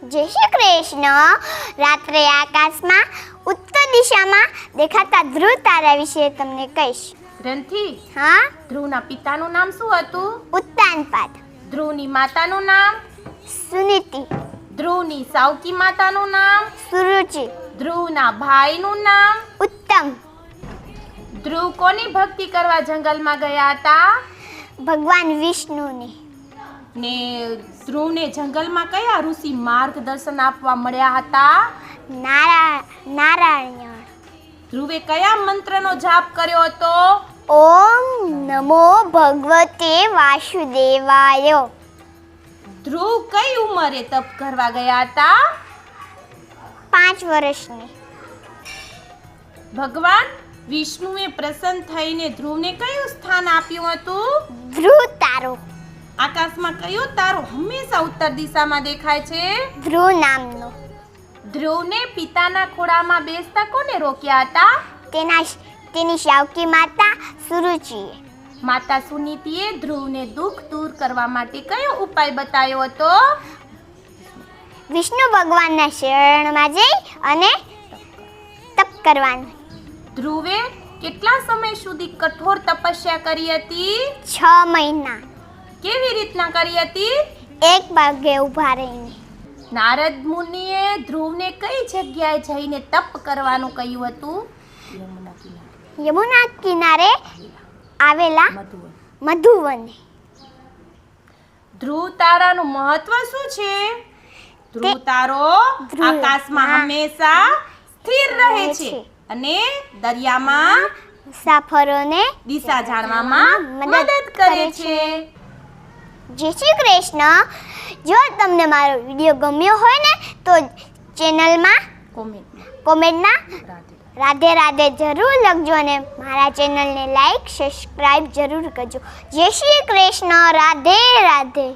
જય શ્રી કૃષ્ણ. રાત્રે આકાશમાં ઉત્તર દિશામાં દેખાતા ધ્રુવ તારા વિશે તમને કહીશ. ગ્રંથિ, હા, ધ્રુવના પિતાનું નામ શું હતું? ઉત્તાનપાદ. ધ્રુવની માતાનું નામ? સુનીતિ. ધ્રુવની સાવકી માતાનું નામ? સુરુચિ. ધ્રુવના ભાઈનું નામ? ઉત્તમ. ધ્રુવ કોની ભક્તિ કરવા જંગલમાં ગયા હતા? ભગવાન વિષ્ણુની. ને ધ્રુવને જંગલમાં કયા ઋષિ માર્ગદર્શન આપવા મળ્યા હતા? નારાયણ. ધ્રુવે કયા મંત્રનો જાપ કર્યો હતો? ઓમ નમો ભગવતે વાસુદેવાય. ધ્રુવ કઈ ઉંમરે તપ કરવા ગયા હતા? 5 વર્ષની. ભગવાન વિષ્ણુએ પ્રસન્ન થઈને ધ્રુવને કયું સ્થાન આપ્યું હતું? ધ્રુવ તારો. આકાશમાં કયો તારો હંમેશા ઉત્તર દિશામાં દેખાય છે? ધ્રુવ નામનો. ધ્રુવને પિતાના ખોળામાં બેસતા કોને રોક્યા હતા? તેની સાવકી માતા સુરુચિએ. માતા સુનીતિએ ધ્રુવને દુઃખ દૂર કરવા માટે કયો ઉપાય બતાવ્યો હતો? વિષ્ણુ ભગવાનના શરણમાં જઈ અને તપ કરવાનું. ધ્રુવે કેટલા સમય સુધી કઠોર તપસ્યા કરી હતી? 6 મહિના. કેવી રીતના કરી હતી? એક ભાગે ઊભા રહીને. નારદ મુનિએ ધ્રુવને કઈ જગ્યાએ જઈને તપ કરવાનું કહ્યું હતું? યમુના કિનારે આવેલા મધુવને. ધ્રુવ તારાનું મહત્વ શું છે? ધ્રુવ તારો આકાશમાં હંમેશા સ્થિર રહે છે અને દરિયામાં મુસાફરોને દિશા જાણવામાં મદદ કરે છે. જય શ્રી કૃષ્ણ. જો તમને મારો વિડીયો ગમ્યો હોય ને તો ચેનલમાં કોમેન્ટમાં રાધે રાધે જરૂર લખજો અને મારા ચેનલને લાઈક સબસ્ક્રાઈબ જરૂર કરજો. જય શ્રી કૃષ્ણ. રાધે રાધે.